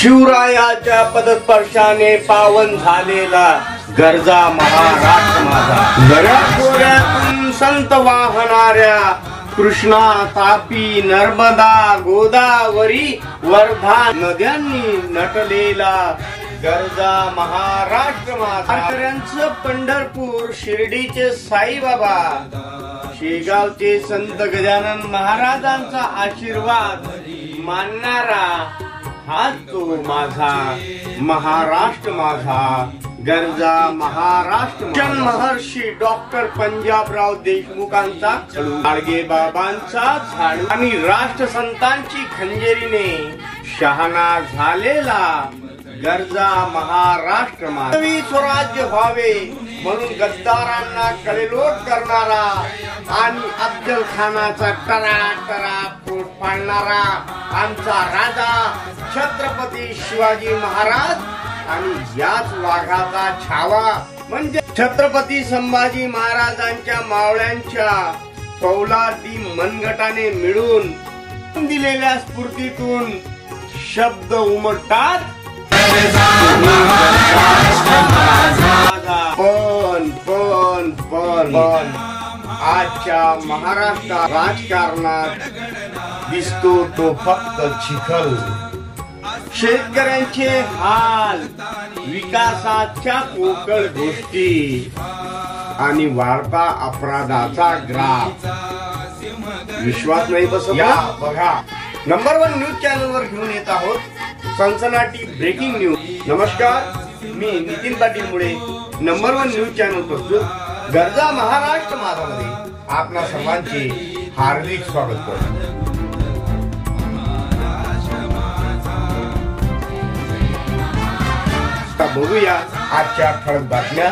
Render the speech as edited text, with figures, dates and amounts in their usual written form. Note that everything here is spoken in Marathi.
शिवरायाच्या पदस्पर्शाने पावन झालेला गर्जा महाराष्ट्र माझा। दऱ्याखोऱ्यातून संत वाहणाऱ्या कृष्णा, तापी, नर्मदा, गोदावरी, वर्धा नद्यांनी नटलेला गर्जा महाराष्ट्र माझा। पंढरपूर, शिर्डीचे साईबाबा, शेगावचे संत गजानन महाराजांचा आशीर्वाद मानणारा हा तो माझा महाराष्ट्र माझा गर्जा महाराष्ट्र। महर्षी डॉक्टर पंजाबराव देशमुखांचा गाडगे बाबांचा झाडू आणि राष्ट्रसंतांची खंजेरीने शहाणा झालेला गर्जा महाराष्ट्र माझा। स्वराज्य व्हावे म्हणून गद्दारांना कडेलोट करणारा आणि अफजल खानाचा टरा पोट पाडणारा आमचा राजा छत्रपती शिवाजी महाराज आणि याच वाघाचा छावा म्हणजे छत्रपती संभाजी महाराजांच्या मावळ्यांच्या फौलादी मनगटाने मिळून दिलेल्या स्फूर्तीतून शब्द उमटतात। पण आजच्या महाराष्ट्र राजकारणात दिसतो तो फक्त चिखल। शेतकऱ्यांचे हाल, विकासाच्या पोकळ गोष्टी आणि वाढता अपराधाचा ग्राफ। विश्वास नाही बसत या बघा, नंबर 1 न्यूज चॅनल वर घेऊन येत आहोत सनसनाटी ब्रेकिंग न्यूज। नमस्कार, मी नितीन पाटील मुळे नंबर 1 न्यूज चॅनल प्रस्तुत गर्जा महाराष्ट्र माझा मध्ये आपणा सर्वांचे हार्दिक स्वागत करतो। बघूया आजच्या ठळक बातम्या।